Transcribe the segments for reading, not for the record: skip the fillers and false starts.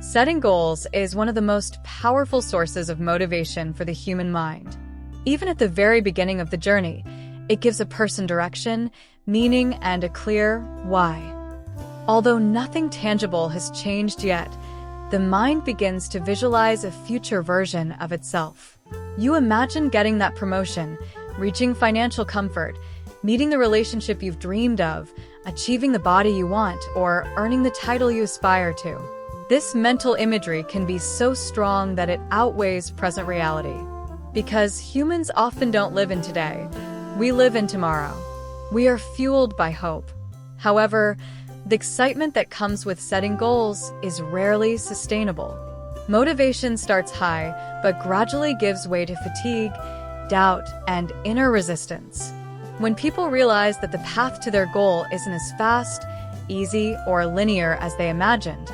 Setting goals is one of the most powerful sources of motivation for the human mind. Even at the very beginning of the journey, it gives a person direction, meaning, and a clear why. Although nothing tangible has changed yet, the mind begins to visualize a future version of itself. You imagine getting that promotion, reaching financial comfort, meeting the relationship you've dreamed of, achieving the body you want, or earning the title you aspire to. This mental imagery can be so strong that it outweighs present reality. Because humans often don't live in today, we live in tomorrow. We are fueled by hope. However, the excitement that comes with setting goals is rarely sustainable. Motivation starts high, but gradually gives way to fatigue, doubt, and inner resistance. When people realize that the path to their goal isn't as fast, easy, or linear as they imagined,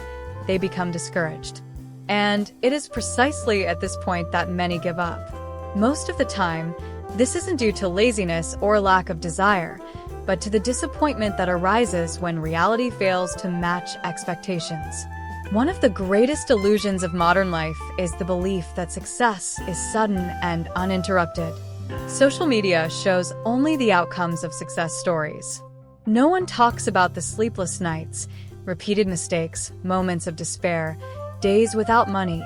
they become discouraged. And it is precisely at this point that many give up. Most of the time, this isn't due to laziness or lack of desire, but to the disappointment that arises when reality fails to match expectations. One of the greatest illusions of modern life is the belief that success is sudden and uninterrupted. Social media shows only the outcomes of success stories. No one talks about the sleepless nights, repeated mistakes, moments of despair, days without money,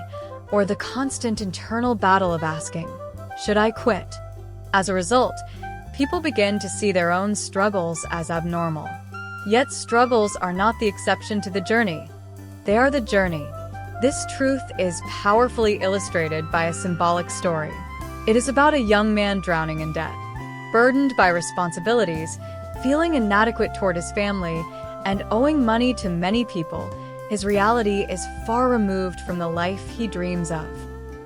or the constant internal battle of asking, "Should I quit?" As a result, people begin to see their own struggles as abnormal. Yet struggles are not the exception to the journey. They are the journey. This truth is powerfully illustrated by a symbolic story. It is about a young man drowning in debt. Burdened by responsibilities, feeling inadequate toward his family, and owing money to many people, his reality is far removed from the life he dreams of.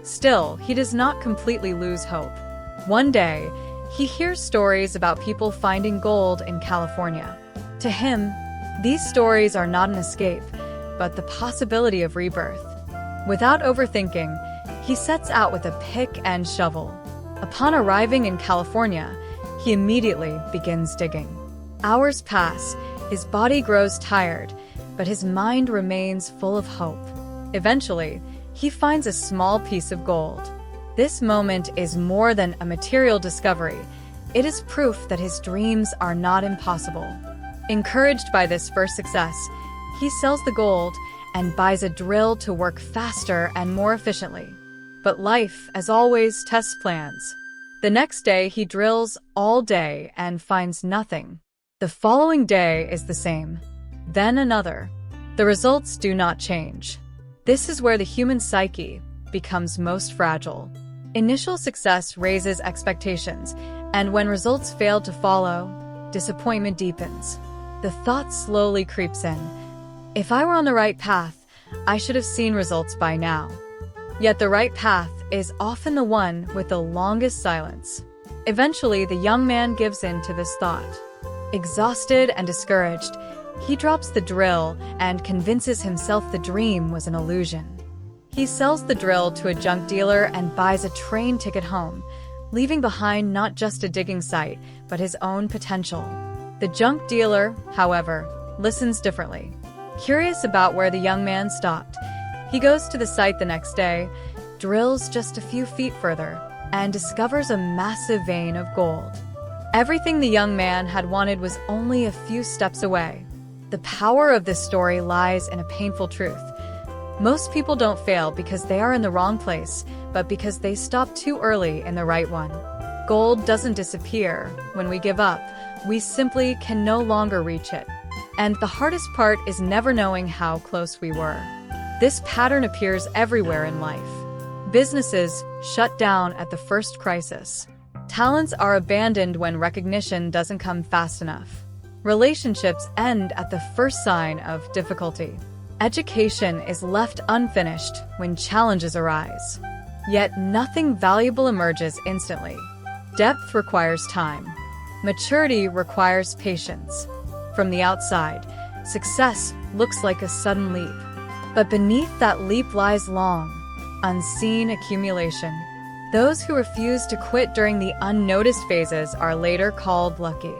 Still, he does not completely lose hope. One day, he hears stories about people finding gold in California. To him, these stories are not an escape, but the possibility of rebirth. Without overthinking, he sets out with a pick and shovel. Upon arriving in California, he immediately begins digging. Hours pass, his body grows tired, but his mind remains full of hope. Eventually, he finds a small piece of gold. This moment is more than a material discovery. It is proof that his dreams are not impossible. Encouraged by this first success, he sells the gold and buys a drill to work faster and more efficiently. But life, as always, tests plans. The next day, he drills all day and finds nothing. The following day is the same. Then another. The results do not change. This is where the human psyche becomes most fragile. Initial success raises expectations, and when results fail to follow, disappointment deepens. The thought slowly creeps in. If I were on the right path, I should have seen results by now. Yet the right path is often the one with the longest silence. Eventually, the young man gives in to this thought. Exhausted and discouraged, he drops the drill and convinces himself the dream was an illusion. He sells the drill to a junk dealer and buys a train ticket home, leaving behind not just a digging site, but his own potential. The junk dealer, however, listens differently. Curious about where the young man stopped, he goes to the site the next day, drills just a few feet further, and discovers a massive vein of gold. Everything the young man had wanted was only a few steps away. The power of this story lies in a painful truth. Most people don't fail because they are in the wrong place, but because they stop too early in the right one. Gold doesn't disappear. When we give up, we simply can no longer reach it. And the hardest part is never knowing how close we were. This pattern appears everywhere in life. Businesses shut down at the first crisis. Talents are abandoned when recognition doesn't come fast enough. Relationships end at the first sign of difficulty. Education is left unfinished when challenges arise. Yet nothing valuable emerges instantly. Depth requires time. Maturity requires patience. From the outside, success looks like a sudden leap. But beneath that leap lies long, unseen accumulation. Those who refuse to quit during the unnoticed phases are later called lucky.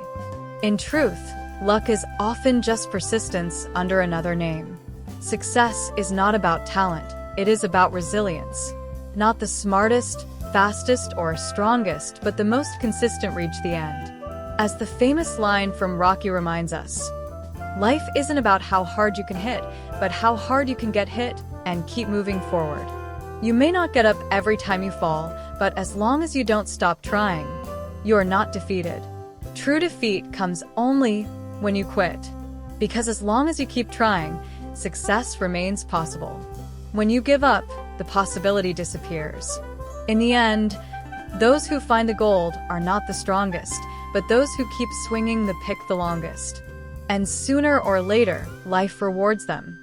In truth, luck is often just persistence under another name. Success is not about talent, it is about resilience. Not the smartest, fastest, or strongest, but the most consistent reach the end. As the famous line from Rocky reminds us, life isn't about how hard you can hit, but how hard you can get hit and keep moving forward. You may not get up every time you fall, but as long as you don't stop trying, you are not defeated. True defeat comes only when you quit. Because as long as you keep trying, success remains possible. When you give up, the possibility disappears. In the end, those who find the gold are not the strongest, but those who keep swinging the pick the longest. And sooner or later, life rewards them.